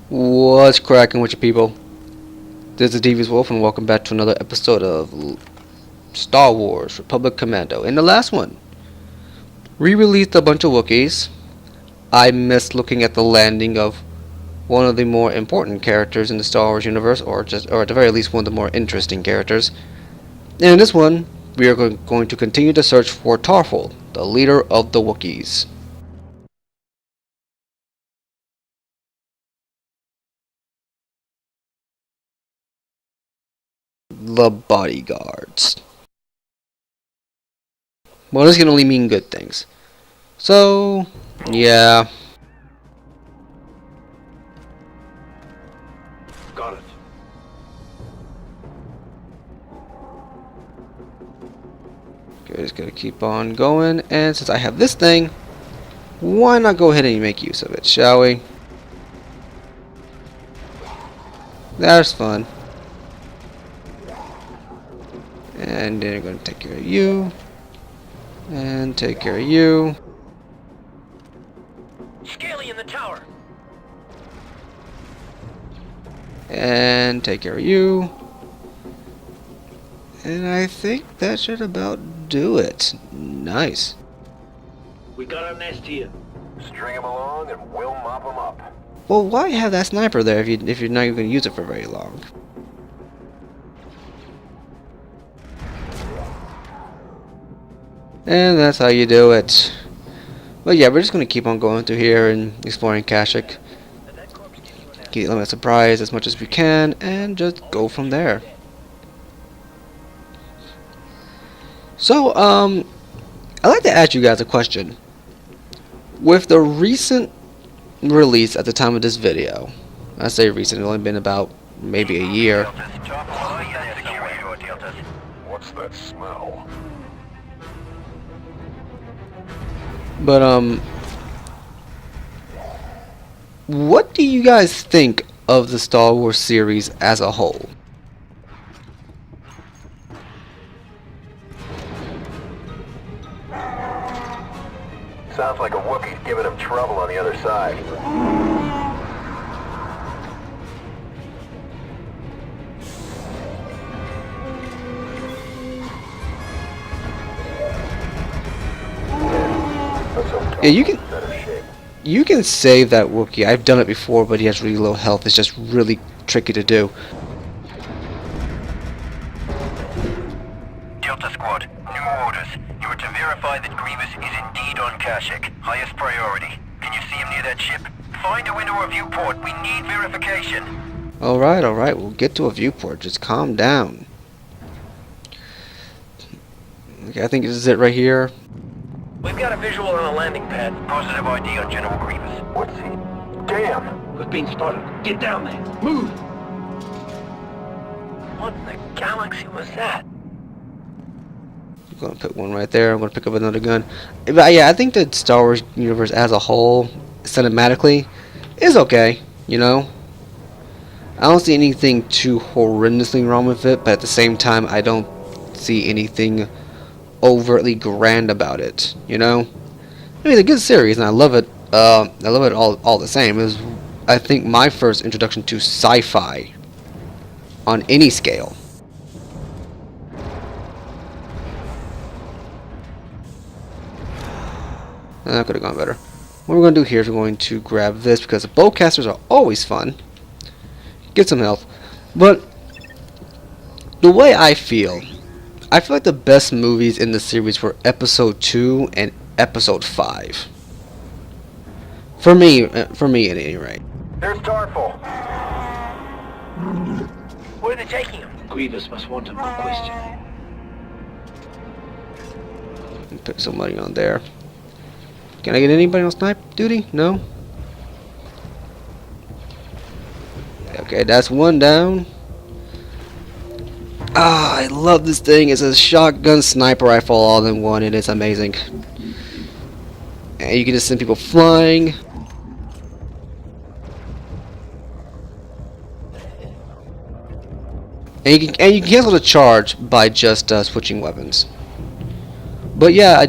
What's cracking with you people? This is Devious Wolf and welcome back to another episode of Star Wars Republic Commando. In the last one, we released a bunch of Wookiees. I missed looking at the landing of one of the more important characters in the Star Wars universe, or at the very least one of the more interesting characters. And in this one, we are going to continue to search for Tarful, the leader of the Wookiees. The bodyguards. Well, this can only mean good things. So, yeah. Got it. Okay, just gonna keep on going, and since I have this thing, why not go ahead and make use of it, shall we? That's fun. And then we're gonna take care of you. And take care of you. Scaly in the tower. And take care of you. And I think that should about do it. Nice. We got our nest here. String them along and we'll mop them up. Well, why have that sniper there if you're not even gonna use it for very long? And that's how you do it. But yeah, we're just gonna keep on going through here and exploring Kashyyyk. Keep them a surprise as much as we can, and just go from there. So, I'd like to ask you guys a question. With the recent release at the time of this video, I say recent, it's only been about maybe a year. What's that smell? But what do you guys think of the Star Wars series as a whole? Sounds like a Wookiee's giving him trouble on the other side. Yeah, you can save that Wookiee. I've done it before, but he has really low health. It's just really tricky to do. Delta Squad, new orders. You are to verify that Grievous is indeed on Kashyyyk. Highest priority. Can you see him near that ship? Find a window or viewport. We need verification. Alright, we'll get to a viewport. Just calm down. Okay, I think this is it right here. We've got a visual on a landing pad. Positive ID on General Grievous. What's he? Damn! We've been spotted. Get down there. Move! What in the galaxy was that? I'm gonna put one right there. I'm gonna pick up another gun. But yeah, I think the Star Wars universe as a whole, cinematically, is okay. You know, I don't see anything too horrendously wrong with it, but at the same time, I don't see anything overtly grand about it. You know, I mean, it's a good series, and I love it. I love it all the same. It was, I think, my first introduction to sci-fi on any scale. That could have gone better. What we're going to do here is we're going to grab this because the bowcasters are always fun. Get some health. But the way I feel like the best movies in the series were Episode 2 and Episode 5. For me at any rate. There's Tarful. Where are they taking him? Grievous must want him, no question. Put some money on there. Can I get anybody on snipe duty? No? Okay, that's one down. Ah, I love this thing. It's a shotgun sniper rifle all in one, and it's amazing. And you can just send people flying. And you can cancel the charge by just switching weapons. But yeah,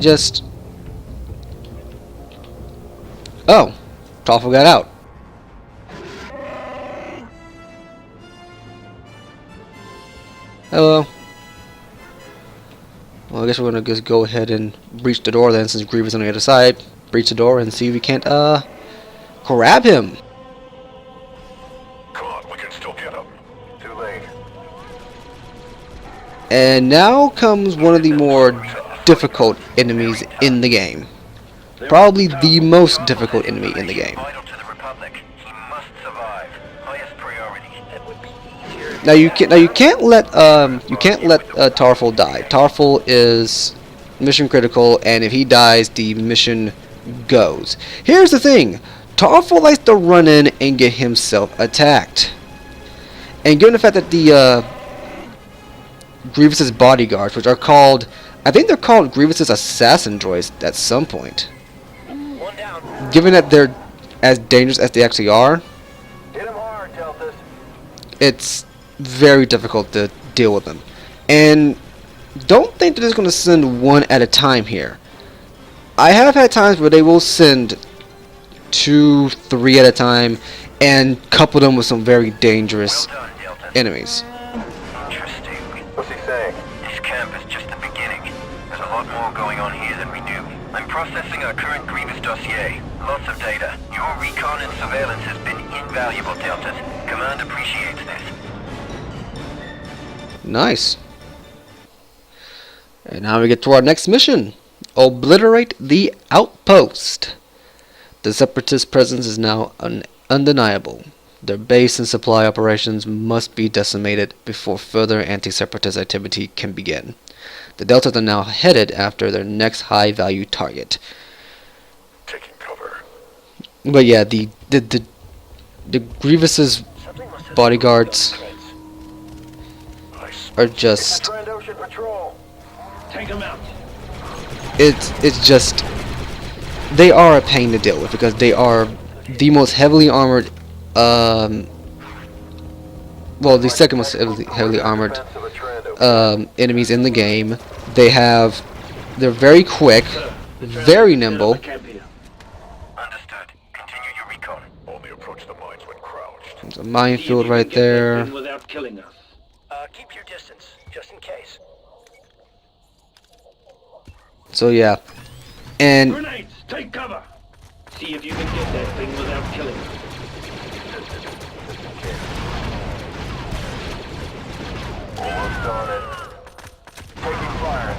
Oh, Tarful got out. Hello. Well, I guess we're gonna just go ahead and breach the door then, since Grievous is on the other side. Breach the door and see if we can't grab him. Come on, we can still get him. Too late. And now comes one of the more difficult enemies in the game. Probably the most difficult enemy in the game. Vital to the Republic. He must survive. Highest priority. It would be easier. Now you can't let Tarful die. Tarful is mission critical, and if he dies, the mission goes. Here's the thing: Tarful likes to run in and get himself attacked. And given the fact that the Grievous's bodyguards, which are called, I think they're called Grievous's assassin droids at some point. One down. Given that they're as dangerous as they actually are, Hit him hard, Deltas. it's very difficult to deal with them. And don't think they're just going to send one at a time here. I have had times where they will send 2, 3 at a time and couple them with some very dangerous Well done, Delta. enemies. Interesting. What's he saying? This camp is just the beginning. There's a lot more going on here than we knew. I'm processing our current Grievous dossier. Lots of data. Your recon and surveillance has been invaluable, Deltas. Command appreciates this. Nice. And now we get to our next mission. Obliterate the outpost. The Separatist presence is now undeniable. Their base and supply operations must be decimated before further anti-Separatist activity can begin. The Deltas are now headed after their next high-value target. Taking cover. But yeah, the Grievous's bodyguards are just, Trans-ocean patrol. Take him out. it's just, they are a pain to deal with because they are the most heavily armored, well, the second most heavily armored enemies in the game. They're very quick, very nimble. Camp here. Understood. Continue your recon. Only approach the mines when crouched. There's a minefield right there. Without killing us. Keep your distance, just in case. So yeah, and Grenades, take cover. See if you can get that thing without killing us. Almost on it. Taking fire.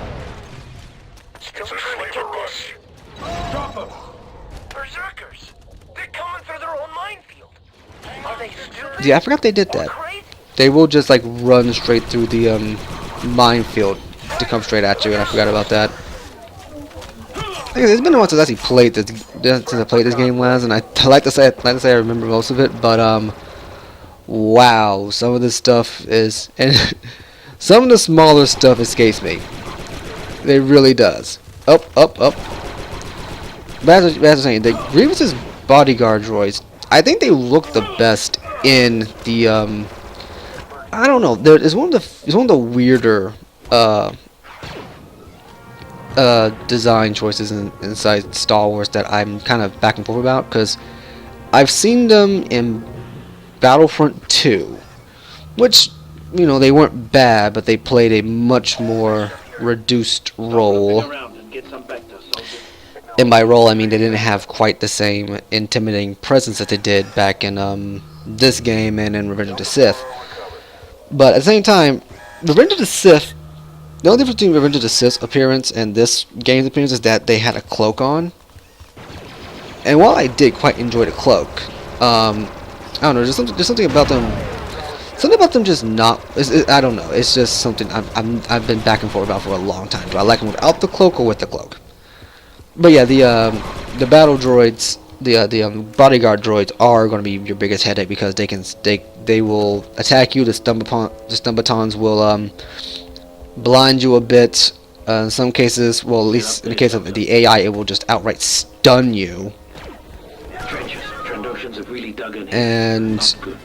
It's a slaver rush. Drop him. Berserkers! They're coming through their own minefield. Are they stupid yeah, I forgot they did or that. crazy? They will just like run straight through the minefield to come straight at you, and I forgot about that. Like, it's been a while since I actually played this game last, and I like to say I remember most of it, but wow, some of this stuff is, and some of the smaller stuff escapes me. It really does. Up. But as I was saying, the Grievous's bodyguard droids, I think they look the best in the I don't know. It's one of the weirder design choices inside Star Wars that I'm kind of back and forth about, because I've seen them in Battlefront 2, which, you know, they weren't bad, but they played a much more reduced role. Around and get some back to soldier. And by role, I mean they didn't have quite the same intimidating presence that they did back in this game and in Revenge of the Sith. But at the same time, Revenge of the Sith, the only difference between Revenge of the Sith's appearance and this game's appearance is that they had a cloak on. And while I did quite enjoy the cloak, I don't know, there's something about them. Something about them just not. I don't know. It's just something I've been back and forth about for a long time. Do I like them without the cloak or with the cloak? But yeah, the battle droids, the bodyguard droids are going to be your biggest headache, because they will attack you. The stun batons will blind you a bit. In some cases, well, at least in the case of the AI, it will just outright stun you. Trenches. Trandoshans have really dug in here. And Not good.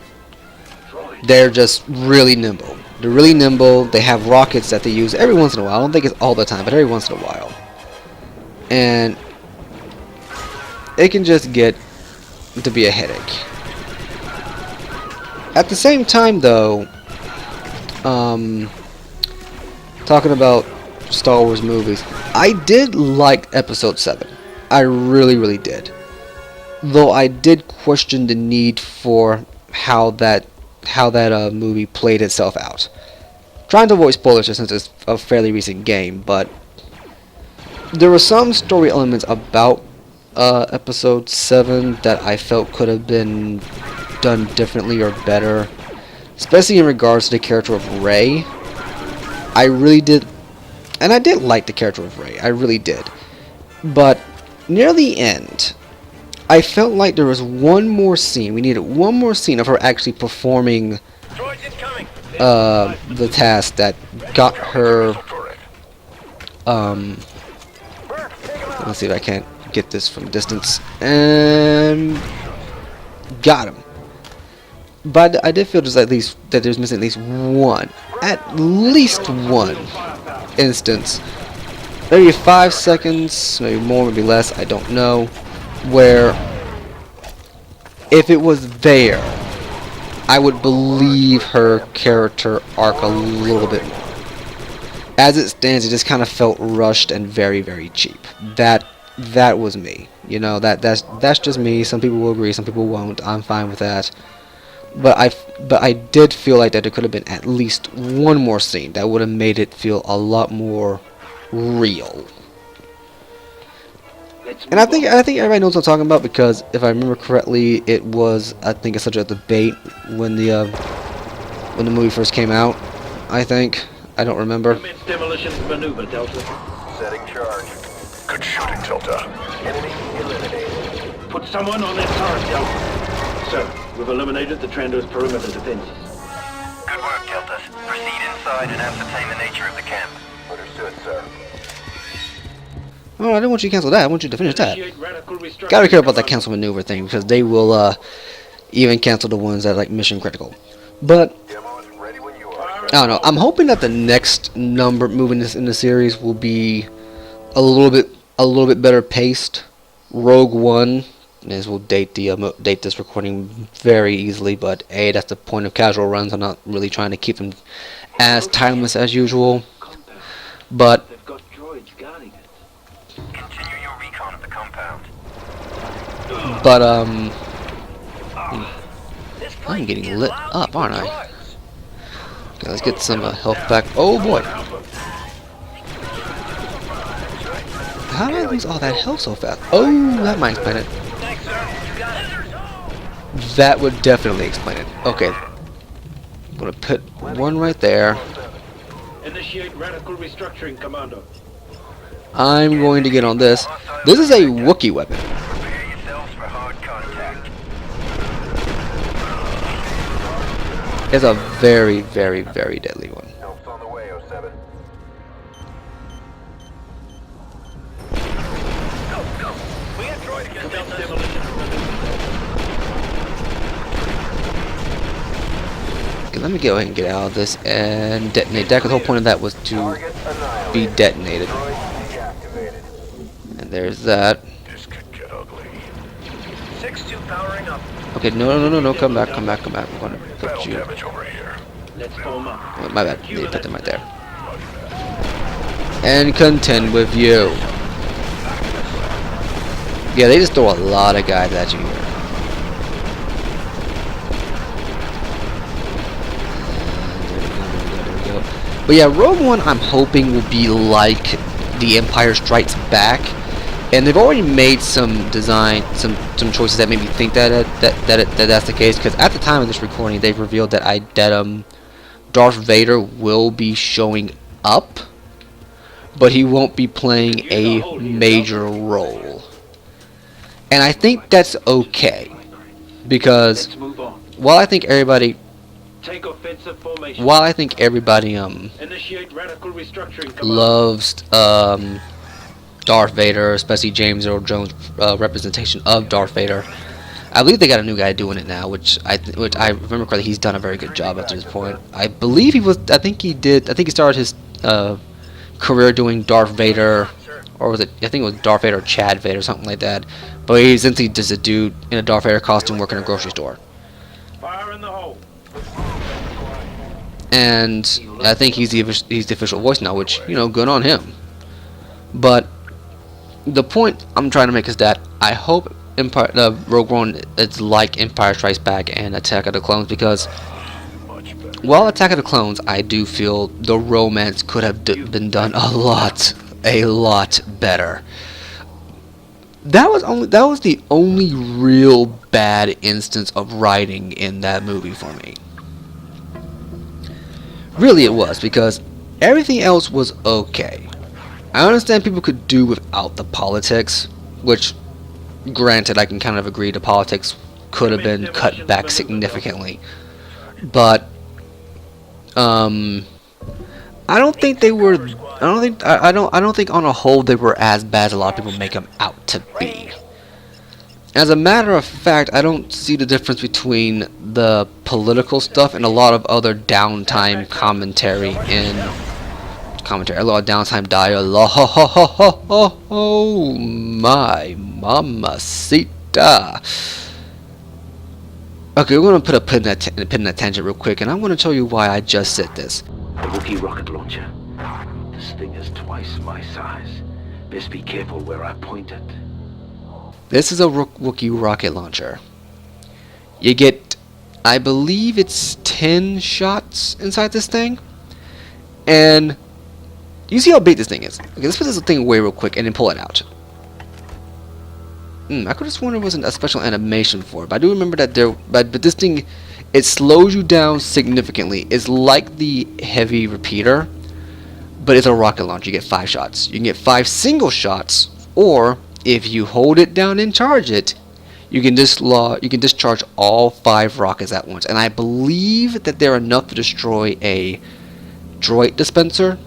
they're just really nimble. They're really nimble. They have rockets that they use every once in a while. I don't think it's all the time, but every once in a while. And it can just get to be a headache. At the same time, though, talking about Star Wars movies, I did like Episode 7. I really, really did. Though I did question the need for how that movie played itself out. Trying to avoid spoilers since it's a fairly recent game, but there were some story elements about Episode 7 that I felt could have been done differently or better, especially in regards to the character of Rey. I really did, and I did like the character of Rey, I really did. But near the end, I felt like there was one more scene, we needed one more scene of her actually performing the task that got her, let's see if I can't get this from distance, and got him. But I did feel there's missing at least one instance, maybe 5 seconds, maybe more, maybe less, I don't know, where if it was there, I would believe her character arc a little bit more. As it stands, it just kind of felt rushed and very, very cheap. That was me. You know, that's just me. Some people will agree, some people won't. I'm fine with that. But I did feel like that there could have been at least one more scene that would have made it feel a lot more real. And I think everybody knows what I'm talking about, because if I remember correctly, it was, I think, it's such a debate when the movie first came out. I think, I don't remember. Demolition maneuver, Delta. Setting charge. Good shooting, Delta. Enemy eliminated. Put someone on that turret, Delta. Sir, we've eliminated the Trando's perimeter defenses. Good work, Deltas. Proceed inside and ascertain the nature of the camp. Understood, sir. Oh, I didn't want you to cancel that. I want you to finish that. Initiate radical restructuring. Gotta be careful about that cancel maneuver thing, because they will even cancel the ones that are like mission critical. But Demo is ready when you are. I don't know. I'm hoping that the next number moving in the series will be a little bit better paced. Rogue One, as we'll date this recording very easily, but that's the point of casual runs. I'm not really trying to keep them as timeless as usual. But They've got droids guarding it. Continue your recon of the compound. I'm getting lit up, aren't I? Okay, let's get some health back. Oh boy, how did I lose all that health so fast? Oh, that might explain it. That would definitely explain it. Okay, I'm gonna put one right there. Initiate radical restructuring, Commando. I'm going to get on this. This is a Wookiee weapon. Prepare yourselves for hard contact. It's a very, very, very deadly one. Help's on the way, 07. We have droid against Commence demolition maneuver. Okay, let me go ahead and get out of this and detonate that, because the whole point of that was to Target annihilated. be detonated. Droid deactivated. And there's that. This could get ugly. 6-2 powering up. Okay, no, come back. I'm gonna put Battle you. damage over here. Let's form up. Oh, my bad. Need to put them right there. And contend with you. Yeah, they just throw a lot of guys at you here. There we go. But yeah, Rogue One, I'm hoping will be like The Empire Strikes Back, and they've already made some choices that made me think that's the case. Because at the time of this recording, they've revealed that Darth Vader will be showing up, but he won't be playing a major role. And I think that's okay, because Let's move on. while I think everybody Take offensive formation. Initiate radical restructuring, Commando. loves Darth Vader, especially James Earl Jones' representation of Darth Vader, I believe they got a new guy doing it now, which I remember correctly. He's done a very good job up to this point. I believe he was. I think he started his career doing Darth Vader, or was it? I think it was Darth Vader or Chad Vader, something like that. But he's essentially just a dude in a Darth Vader costume working in a grocery store. Fire in the hole. and I think he's the official voice now, which, you know, good on him. But the point I'm trying to make is that I hope Rogue One is like Empire Strikes Back and Attack of the Clones, because while Attack of the Clones, I do feel the romance could have been done a lot better. That was the only real bad instance of writing in that movie for me. Really, it was, because everything else was okay. I understand people could do without the politics, which, granted, I can kind of agree the politics could have been cut back significantly. But I don't think they were. I don't think on a whole they were as bad as a lot of people make them out to be. As a matter of fact, I don't see the difference between the political stuff and a lot of other downtime commentary in a lot of downtime dialogue. Oh my mamacita. Okay, we're gonna put a pin in that tangent real quick, and I'm gonna tell you why I just said this. The Wookiee rocket launcher. This thing is twice my size. Best be careful where I point it. This is a Wookiee rocket launcher. You get, I believe it's 10 shots inside this thing, and you see how big this thing is. Okay, let's put this thing away real quick and then pull it out. I could have sworn there wasn't a special animation for it, but I do remember that but this thing, it slows you down significantly. It's like the heavy repeater, but it's a rocket launcher. You get 5 shots. You can get 5 single shots, or if you hold it down and charge it, you can discharge all 5 rockets at once. And I believe that they're enough to destroy a droid dispenser.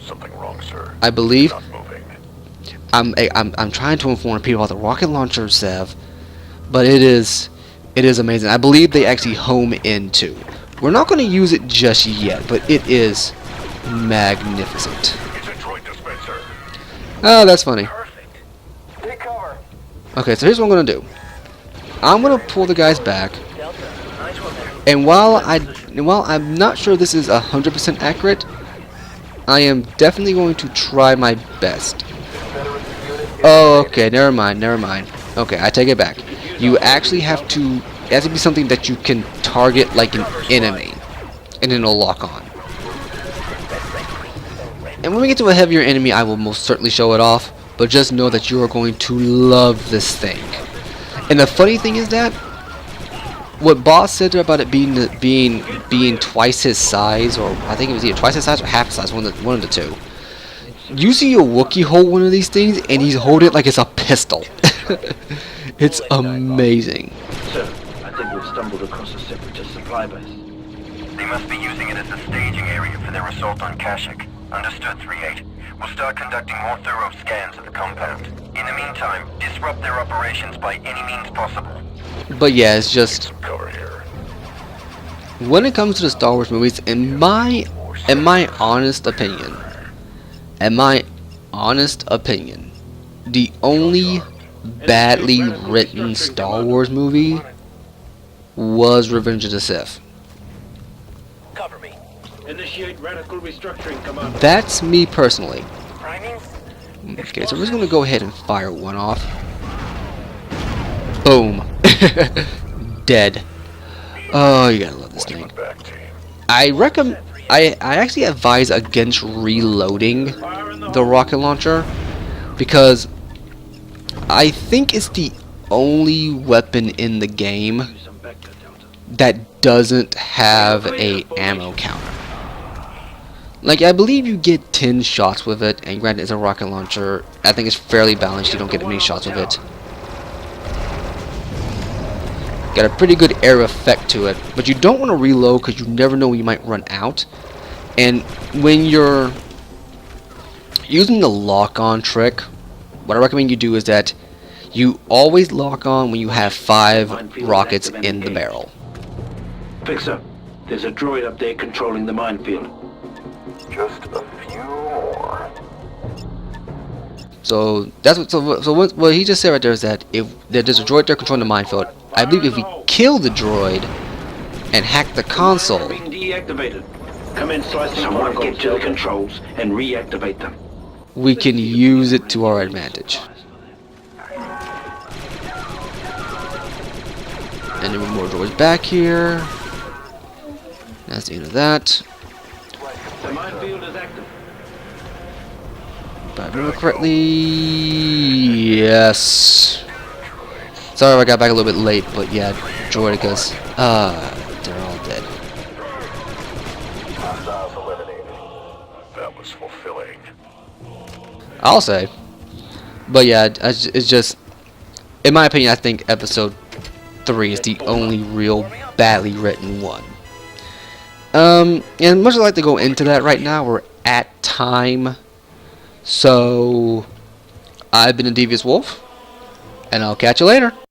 Something wrong, sir. I believe. Not moving. I'm trying to inform people about the rocket launcher, Zev, but it is amazing. I believe they actually home into. We're not going to use it just yet, but it is magnificent. It's a droid dispenser. Oh, that's funny. Perfect. Take cover. Okay, so here's what I'm going to do. I'm going to pull the guys back, Delta, nice one there. and while I'm not sure this is 100% accurate, I am definitely going to try my best. Oh, okay, never mind. Okay, I take it back. You actually have to, it has to be something that you can target like an enemy, and then it'll lock on. And when we get to a heavier enemy, I will most certainly show it off, but just know that you are going to love this thing. And the funny thing is that, what Boss said about it being twice his size, or I think it was either twice his size or half his size, one of the two. You see a Wookiee hold one of these things, and he's holding it like it's a pistol. It's amazing. Sir, I think we've stumbled across a separatist supply base. They must be using it as a staging area for their assault on Kashyyyk. Understood, 3-8. We'll start conducting more thorough scans of the compound. In the meantime, disrupt their operations by any means possible. But yeah, it's just, Some cover here. when it comes to the Star Wars movies, in my honest opinion, the only badly written Star Wars movie was Revenge of the Sith. Cover me. Initiate radical restructuring, Commando. That's me personally. Priming? Okay, so we're just gonna go ahead and fire one off. Boom. Dead. Oh, you gotta love this Watch thing. my back, team. I actually advise against reloading the rocket launcher, because I think it's the only weapon in the game Some Bacta, Delta. that doesn't have a ammo counter. Like, I believe you get 10 shots with it, and granted it's a rocket launcher, I think it's fairly balanced, you don't get many shots with it. Got a pretty good air effect to it, but you don't want to reload because you never know when you might run out. And when you're using the lock-on trick, what I recommend you do is that you always lock on when you have 5 rockets in the barrel. Fixer, there's a droid up there controlling the minefield. Just a few more. So that's what he just said right there is that if there's a droid there controlling the minefield, I believe if we kill the droid and hack the console, Being deactivated. Commence slicing. Someone get to the controls and reactivate them. We can use it to our advantage. And then more doors back here. That's the end of that. The minefield is active. If I remember correctly, yes. Sorry if I got back a little bit late, but yeah, Droidicas, they're all dead. Hostiles eliminated. That was fulfilling. I'll say. But yeah, it's just, in my opinion, I think episode 3 is the only real badly written one. And much as I'd like to go into that right now, we're at time. So, I've been a Devious Wolf, and I'll catch you later.